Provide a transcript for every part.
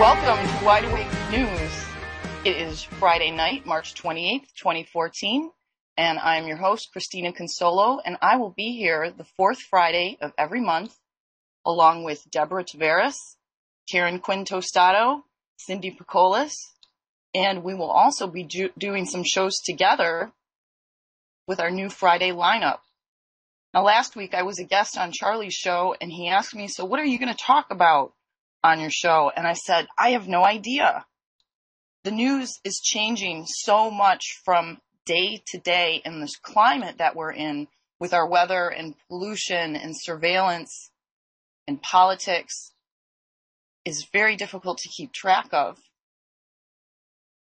Welcome to Wide Awake News. It is Friday night, March 28th, 2014, and I'm your host, Christina Consolo, and I will be here the fourth Friday of every month, along with Deborah Taveras, Karen Quinn Tostado, Cindy Picolis, and we will also be doing some shows together with our new Friday lineup. Now, last week I was a guest on Charlie's show, and he asked me, so what are you going to talk about on your show? And I said, I have no idea. The news is changing so much from day to day in this climate that we're in with our weather and pollution and surveillance and politics is very difficult to keep track of.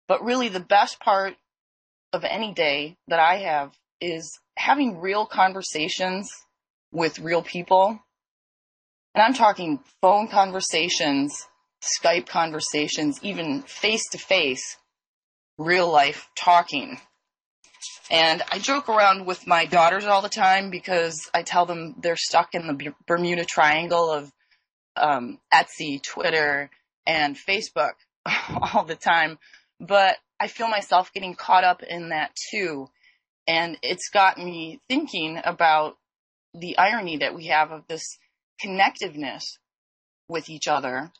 But really the best part of any day that I have is having real conversations with real people. And I'm talking phone conversations, Skype conversations, even face-to-face, real-life talking. And I joke around with my daughters all the time because I tell them they're stuck in the Bermuda Triangle of Etsy, Twitter, and Facebook all the time. But I feel myself getting caught up in that too. And it's got me thinking about the irony that we have of this connectiveness with each other,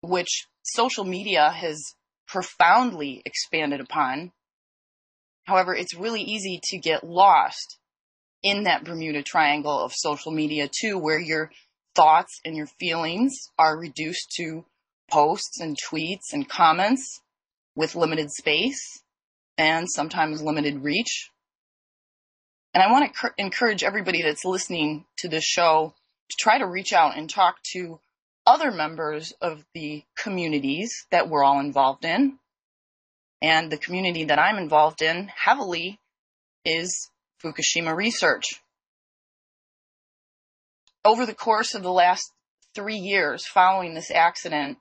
which social media has profoundly expanded upon. However, it's really easy to get lost in that Bermuda Triangle of social media too, where your thoughts and your feelings are reduced to posts and tweets and comments with limited space and sometimes limited reach. And I want to encourage everybody that's listening to this show to try to reach out and talk to other members of the communities that we're all involved in. And the community that I'm involved in heavily is Fukushima research. Over the course of the last 3 years following this accident,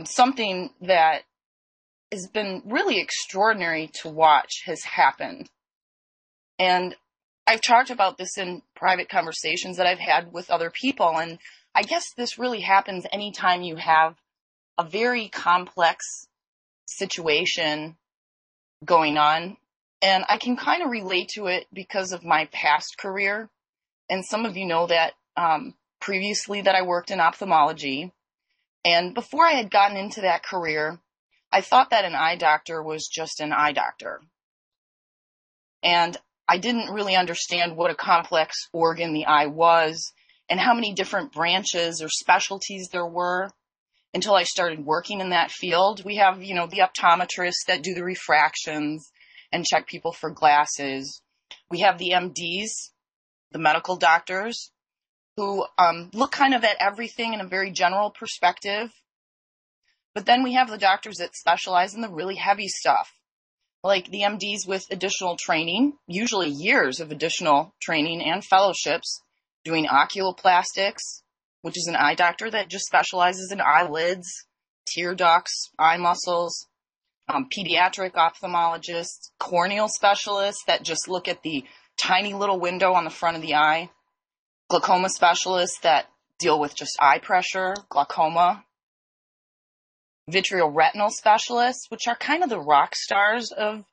something that has been really extraordinary to watch has happened. And I've talked about this in private conversations that I've had with other people, and I guess this really happens anytime you have a very complex situation going on, and I can kind of relate to it because of my past career, and some of you know that previously that I worked in ophthalmology, and before I had gotten into that career, I thought that an eye doctor was just an eye doctor, and I didn't really understand what a complex organ the eye was and how many different branches or specialties there were until I started working in that field. We have, the optometrists that do the refractions and check people for glasses. We have the MDs, the medical doctors, who look kind of at everything in a very general perspective. But then we have the doctors that specialize in the really heavy stuff, like the MDs with additional training, usually years of additional training and fellowships, doing oculoplastics, which is an eye doctor that just specializes in eyelids, tear ducts, eye muscles, pediatric ophthalmologists, corneal specialists that just look at the tiny little window on the front of the eye, glaucoma specialists that deal with just eye pressure, glaucoma, vitreoretinal specialists, which are kind of the rock stars of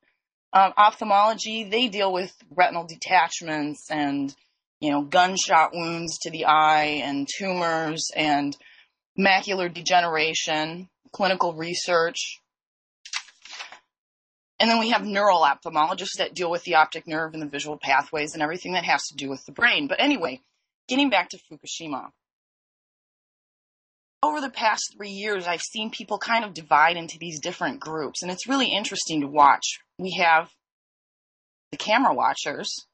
ophthalmology. They deal with retinal detachments and, gunshot wounds to the eye and tumors and macular degeneration, clinical research. And then we have neural ophthalmologists that deal with the optic nerve and the visual pathways and everything that has to do with the brain. But anyway, getting back to Fukushima. Over the past 3 years, I've seen people kind of divide into these different groups, and it's really interesting to watch. We have the camera watchers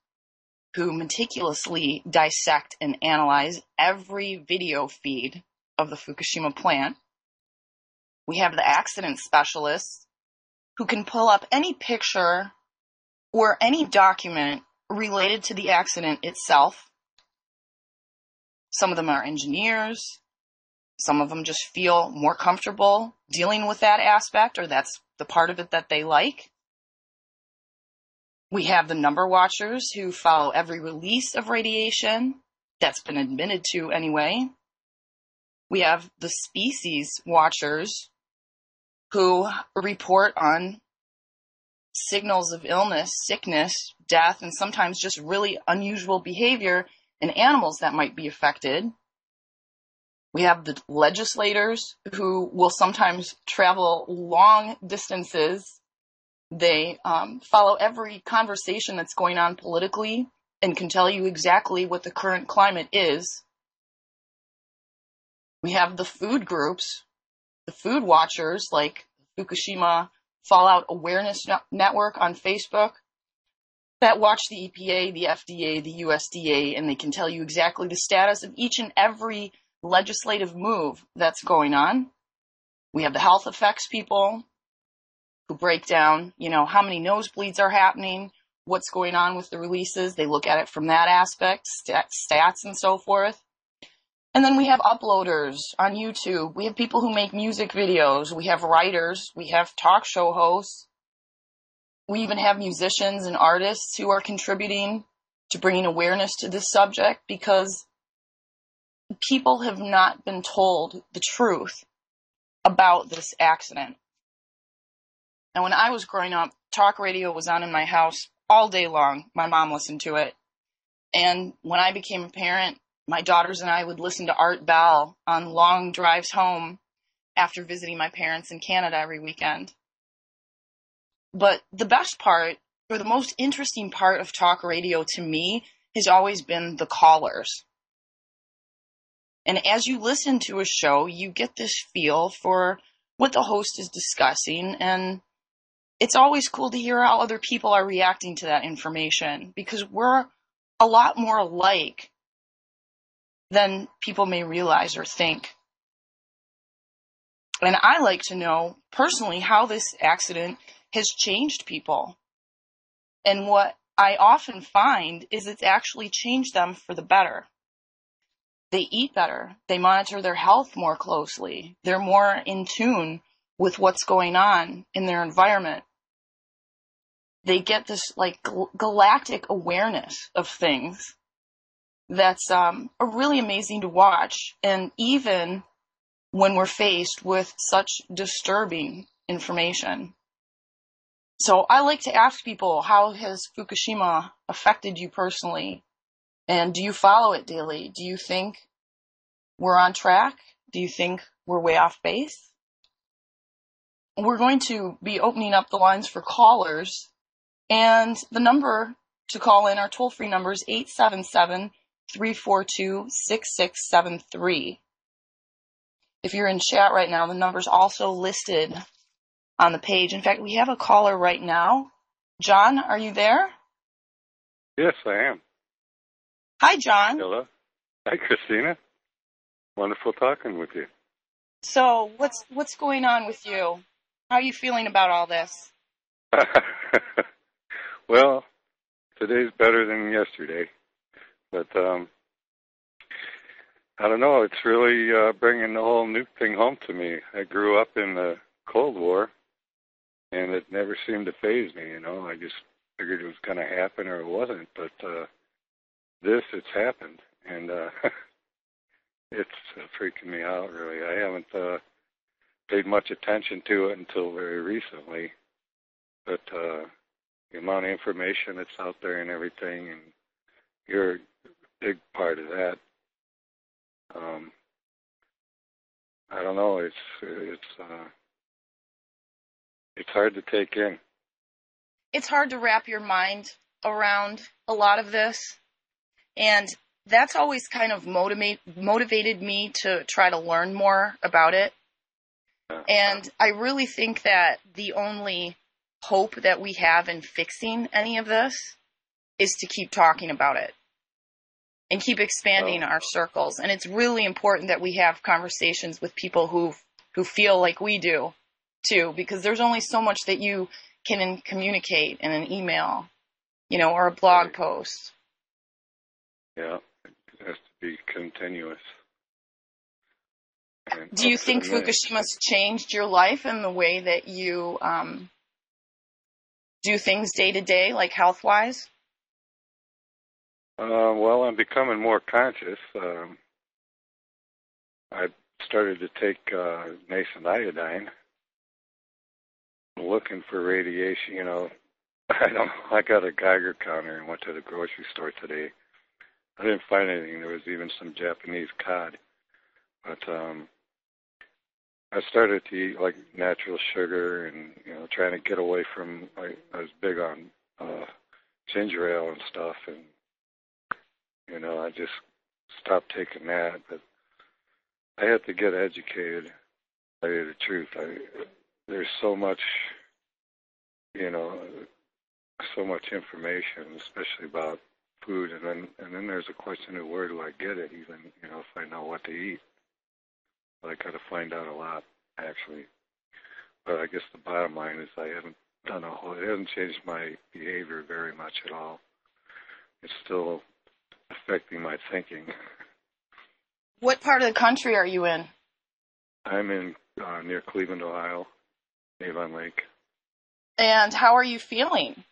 who meticulously dissect and analyze every video feed of the Fukushima plant. We have the accident specialists who can pull up any picture or any document related to the accident itself. Some of them are engineers. Some of them just feel more comfortable dealing with that aspect, or that's the part of it that they like. We have the number watchers who follow every release of radiation that's been admitted to anyway. We have the species watchers who report on signals of illness, sickness, death, and sometimes just really unusual behavior in animals that might be affected. We have the legislators who will sometimes travel long distances. They follow every conversation that's going on politically and can tell you exactly what the current climate is. We have the food groups, the food watchers like Fukushima Fallout Awareness Network on Facebook that watch the EPA, the FDA, the USDA, and they can tell you exactly the status of each and every legislative move that's going on. We have the health effects people who break down, how many nosebleeds are happening, what's going on with the releases. They look at it from that aspect, stats and so forth. And then we have uploaders on YouTube. We have people who make music videos. We have writers. We have talk show hosts. We even have musicians and artists who are contributing to bringing awareness to this subject because people have not been told the truth about this accident. And when I was growing up, talk radio was on in my house all day long. My mom listened to it. And when I became a parent, my daughters and I would listen to Art Bell on long drives home after visiting my parents in Canada every weekend. But the best part, or the most interesting part of talk radio to me, has always been the callers. And as you listen to a show, you get this feel for what the host is discussing. And it's always cool to hear how other people are reacting to that information because we're a lot more alike than people may realize or think. And I like to know personally how this accident has changed people. And what I often find is it's actually changed them for the better. They eat better. They monitor their health more closely. They're more in tune with what's going on in their environment. They get this galactic awareness of things that's really amazing to watch. And even when we're faced with such disturbing information. So I like to ask people, how has Fukushima affected you personally? And do you follow it daily? Do you think we're on track? Do you think we're way off base? We're going to be opening up the lines for callers. And the number to call in, our toll-free number is 877-342-6673. If you're in chat right now, the number's also listed on the page. In fact, we have a caller right now. John, are you there? Yes, I am. Hi, John. Hello. Hi, Christina. Wonderful talking with you. So, what's going on with you? How are you feeling about all this? Well, today's better than yesterday, but I don't know. It's really bringing the whole nuke thing home to me. I grew up in the Cold War, and it never seemed to faze me. I just figured it was going to happen or it wasn't. But it's happened, and it's freaking me out. Really, I haven't paid much attention to it until very recently. But the amount of information that's out there and everything, and you're a big part of that. I don't know. It's hard to take in. It's hard to wrap your mind around a lot of this, and that's always kind of motivated me to try to learn more about it. And I really think that the only hope that we have in fixing any of this is to keep talking about it and keep expanding our circles. And it's really important that we have conversations with people who feel like we do too, because there's only so much that you can communicate in an email, or a blog post. Yeah, it has to be continuous. And do you think Fukushima's changed your life in the way that you do things day to day, like health-wise? Well, I'm becoming more conscious. I started to take nascent iodine, looking for radiation. I got a Geiger counter and went to the grocery store today. I didn't find anything. There was even some Japanese cod. But I started to eat like natural sugar and, trying to get away from, I was big on ginger ale and stuff. And, I just stopped taking that. But I had to get educated, to tell you the truth. There's so much, so much information, especially about food, and then there's a question of where do I get it, even, if I know what to eat. But I got to find out a lot, actually. But I guess the bottom line is I haven't done it hasn't changed my behavior very much at all. It's still affecting my thinking. What part of the country are you in? I'm in near Cleveland, Ohio, Avon Lake. And how are you feeling?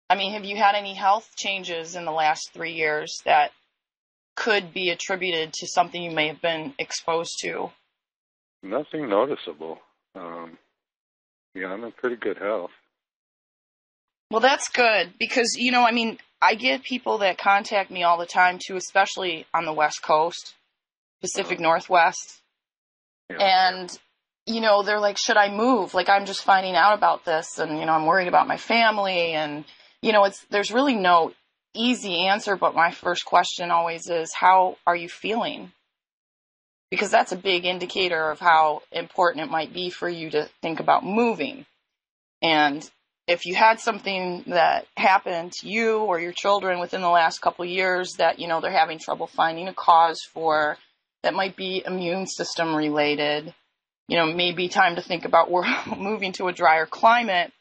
I mean, have you had any health changes in the last 3 years that could be attributed to something you may have been exposed to? Nothing noticeable. I'm in pretty good health. Well, that's good because, I get people that contact me all the time, too, especially on the West Coast, Pacific Northwest. Yeah. And, they're like, should I move? Like, I'm just finding out about this and, I'm worried about my family. And, there's really no easy answer, but my first question always is, how are you feeling? Because that's a big indicator of how important it might be for you to think about moving. And if you had something that happened to you or your children within the last couple of years that, they're having trouble finding a cause for, that might be immune system related, maybe time to think about moving to a drier climate.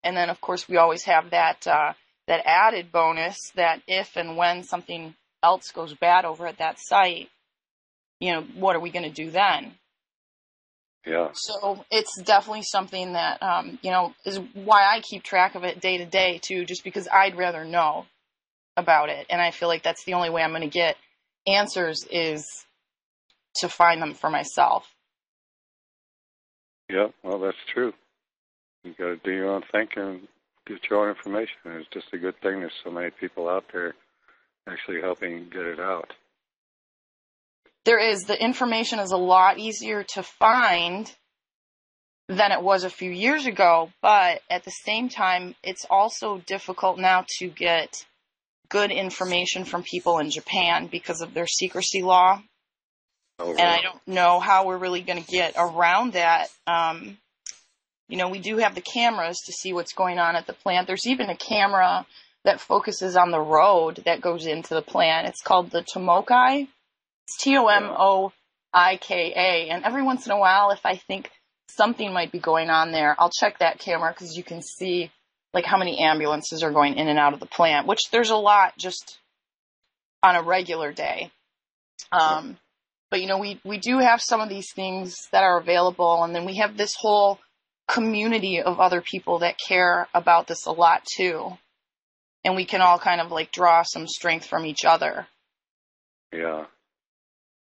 And then, of course, we always have that added bonus that if and when something else goes bad over at that site, what are we going to do then? Yeah. So it's definitely something that, is why I keep track of it day to day, too, just because I'd rather know about it. And I feel like that's the only way I'm going to get answers is to find them for myself. Yeah, well, that's true. You got to do your own thinking and get your own information. And it's just a good thing there's so many people out there actually helping get it out. There is. The information is a lot easier to find than it was a few years ago, but at the same time, it's also difficult now to get good information from people in Japan because of their secrecy law. Oh, and I don't know how we're really going to get around that. We do have the cameras to see what's going on at the plant. There's even a camera that focuses on the road that goes into the plant. It's called the Tomokai. It's Tomoika. And every once in a while, if I think something might be going on there, I'll check that camera because you can see like how many ambulances are going in and out of the plant, which there's a lot just on a regular day. But, we do have some of these things that are available. And then we have this whole community of other people that care about this a lot, too. And we can all kind of like draw some strength from each other. Yeah.